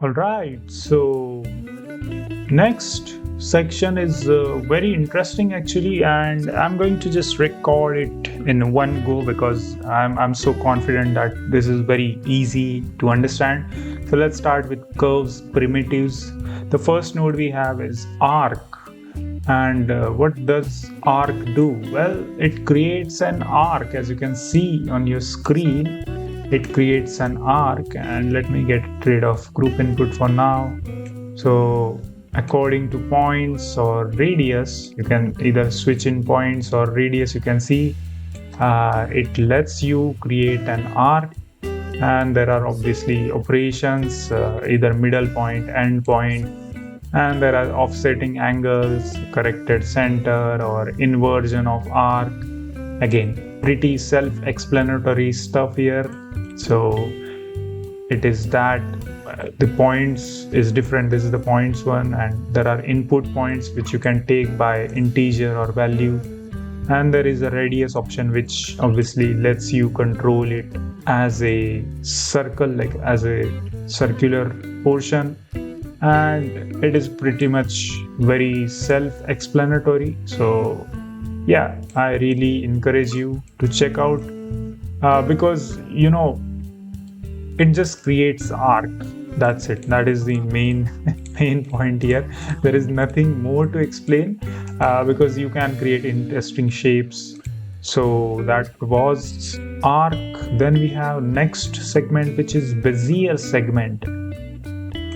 All right, so next section is very interesting actually, and I'm going to just record it in one go because I'm so confident that this is very easy to understand. So let's start with curves primitives. The first node we have is arc. And what does arc do? Well, it creates an arc. As you can see on your screen, it creates an arc. And let me get rid of group input for now. So according to points or radius, you can either switch in points or radius. You can see it lets you create an arc, and there are obviously operations, either middle point, end point, and there are offsetting angles, corrected center, or inversion of arc. Again, pretty self-explanatory stuff here. So it is that the points is different. This is the points one, and there are input points which you can take by integer or value, and there is a radius option which obviously lets you control it as a circle, like as a circular portion, and it is pretty much very self-explanatory. So yeah, I really encourage you to check out because it just creates arc. That's it. That is the main point here. There is nothing more to explain because you can create interesting shapes. So that was arc. Then we have next segment, which is Bézier segment.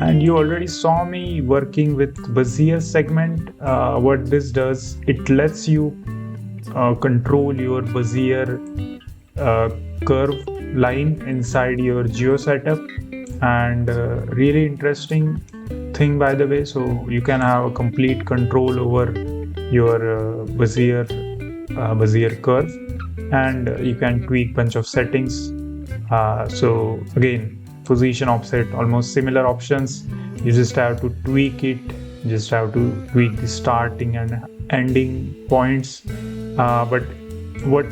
And you already saw me working with Bézier segment. What this does, it lets you control your Bézier curve line inside your geo setup, and really interesting thing, by the way. So you can have a complete control over your Bézier curve, and you can tweak bunch of settings. So again, position, offset, almost similar options. You just have to tweak it. You just have to tweak the starting and ending points. But what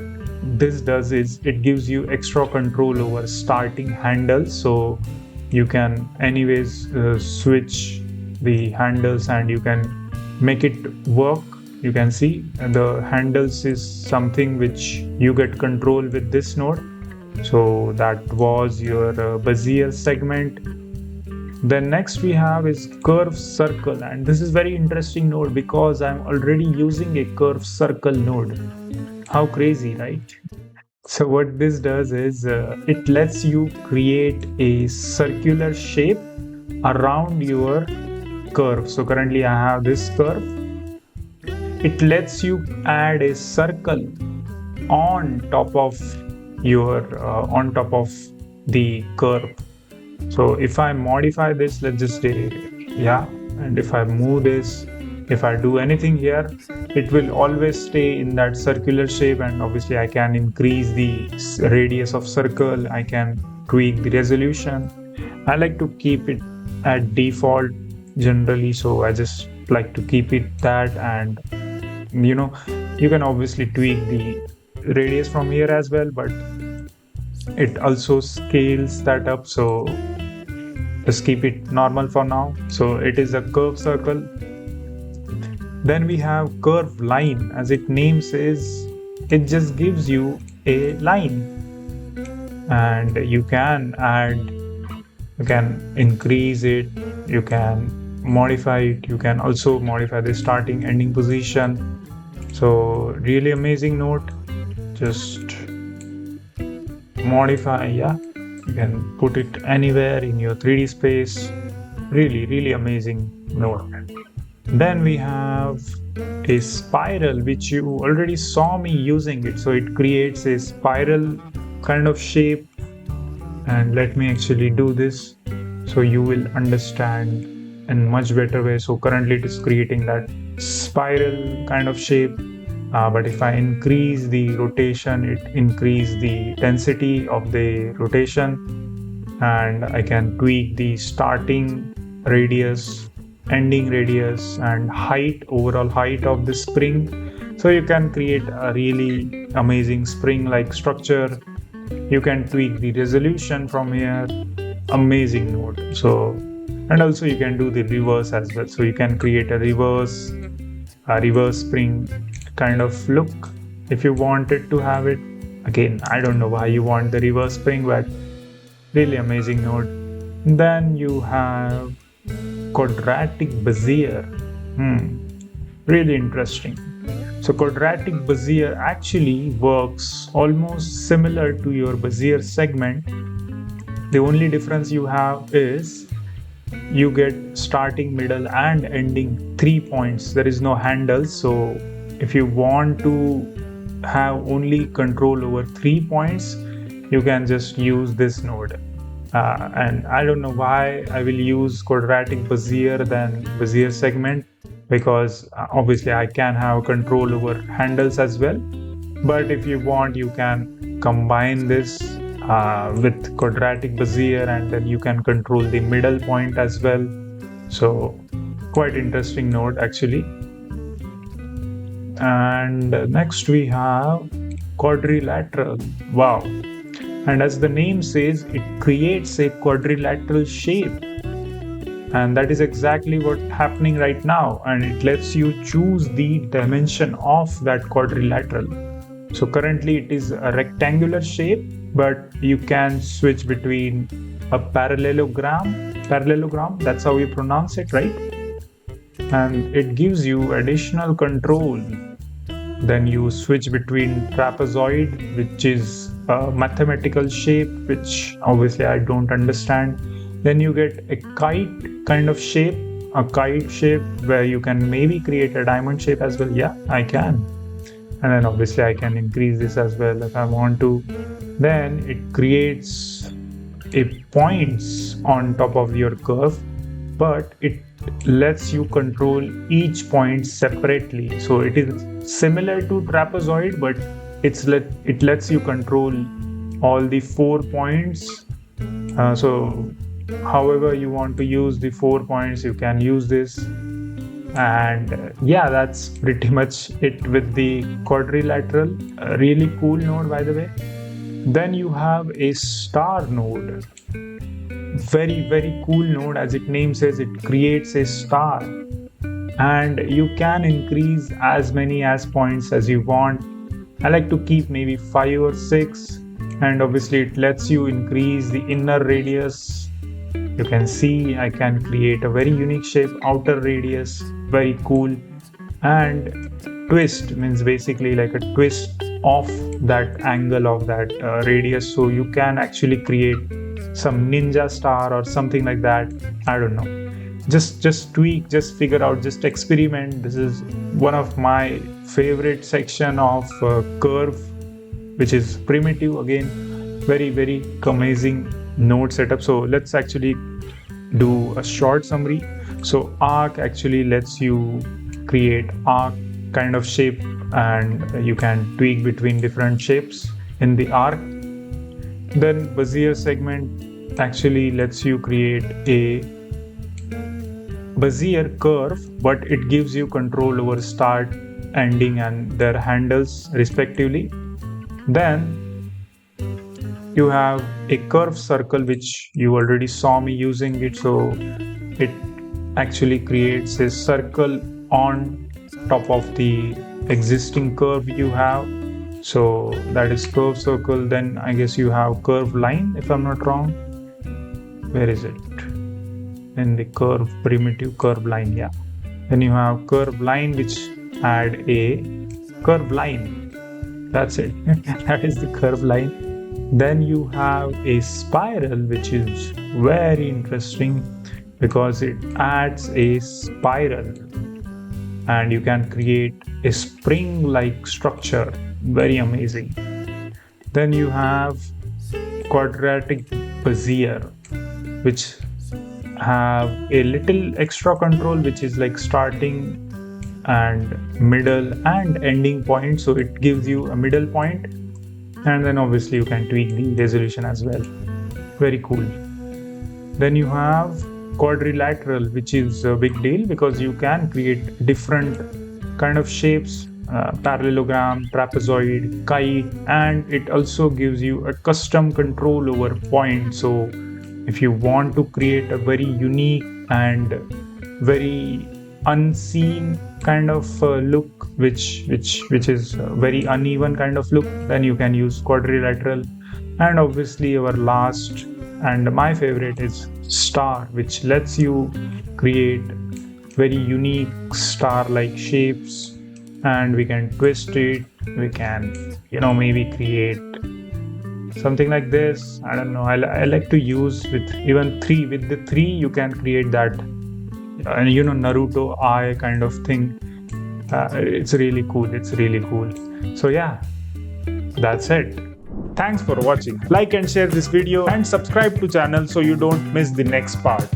this does is it gives you extra control over starting handles. So you can anyways switch the handles and you can make it work. You can see the handles is something which you get control with this node. So that was your Bézier segment. Then next we have is curve circle, and this is very interesting node because I'm already using a curve circle node. How crazy, right? So what this does is it lets you create a circular shape around your curve. So currently I have this curve. It lets you add a circle on top of the curve. So if I modify this, let's just say, and if I move this, if I do anything here, it will always stay in that circular shape. And obviously I can increase the radius of circle, I can tweak the resolution. I like to keep it at default generally, so I just like to keep it that. And you can obviously tweak the radius from here as well, but it also scales that up, so just keep it normal for now. So it is a curve circle. Then we have curve line. As it name says, it just gives you a line, and you can add, you can increase it, you can modify it, you can also modify the starting ending position. So really amazing node. Just modify, you can put it anywhere in your 3D space. Really amazing node. Then we have a spiral, which you already saw me using it. So it creates a spiral kind of shape, and let me actually do this so you will understand in much better way. So currently it is creating that spiral kind of shape. But if I increase the rotation, it increases the density of the rotation, and I can tweak the starting radius, ending radius, and overall height of the spring. So you can create a really amazing spring-like structure. You can tweak the resolution from here. Amazing node. So And also you can do the reverse as well. So you can create a reverse spring kind of look if you wanted to have it. Again, I don't know why you want the reverse spring, but really amazing node. Then you have Quadratic Bézier. Really interesting. So Quadratic Bézier actually works almost similar to your Bézier segment. The only difference you have is you get starting, middle, and ending 3 points. There is no handle. So if you want to have only control over 3 points, you can just use this node. And I don't know why I will use Quadratic Bézier than Bézier segment, because obviously I can have control over handles as well. But if you want, you can combine this with Quadratic Bézier, and then you can control the middle point as well. So quite interesting node actually. And next we have Quadrilateral. Wow. And as the name says, it creates a quadrilateral shape. And that is exactly what's happening right now. And it lets you choose the dimension of that quadrilateral. So currently it is a rectangular shape, but you can switch between a parallelogram, that's how you pronounce it, right? And it gives you additional control. Then you switch between trapezoid, which is a mathematical shape, which obviously I don't understand. Then you get a kite kind of shape, a kite shape where you can maybe create a diamond shape as well. Yeah, I can. And then obviously I can increase this as well if I want to. Then it creates a points on top of your curve, but it lets you control each point separately. So it is similar to trapezoid, but it lets you control all the 4 points. So however you want to use the 4 points, you can use this. And yeah, that's pretty much it with the quadrilateral. A really cool node, by the way. Then you have a star node. Very cool node. As its name says, it creates a star, and you can increase as many as points as you want. I like to keep maybe 5 or 6, and obviously it lets you increase the inner radius. You can see I can create a very unique shape, outer radius, very cool. And twist means basically like a twist of that angle of that radius. So you can actually create some ninja star or something like that. I don't know. Just tweak, just figure out, just experiment. This is one of my favorite section of curve, which is primitive. Again, very amazing node setup. So let's actually do a short summary. So arc actually lets you create arc kind of shape, and you can tweak between different shapes in the arc. Then Bézier segment actually lets you create a Bézier curve, but it gives you control over start, ending, and their handles respectively. Then you have a curve circle, which you already saw me using it. So it actually creates a circle on top of the existing curve you have. So that is curve circle. Then I guess you have curve line, if I'm not wrong. Where is it? In the curve, primitive curve line, yeah. Then you have curve line, which add a curve line. That's it. That is the curve line. Then you have a spiral, which is very interesting because it adds a spiral, and you can create a spring-like structure. Very amazing. Then you have Quadratic Bézier, which have a little extra control, which is like starting and middle and ending point. So it gives you a middle point, and then obviously you can tweak the resolution as well. Very cool. Then you have Quadrilateral, which is a big deal because you can create different kind of shapes, parallelogram, trapezoid, kite, and it also gives you a custom control over points. So if you want to create a very unique and very unseen kind of look, which is very uneven kind of look, then you can use quadrilateral. And obviously our last and my favorite is star, which lets you create very unique star like shapes, and we can twist it. We can maybe create something like this. I don't know, I like to use with even three. With the three you can create that Naruto eye kind of thing. It's really cool. So yeah, that's it. Thanks for watching. Like and share this video and subscribe to channel so you don't miss the next part.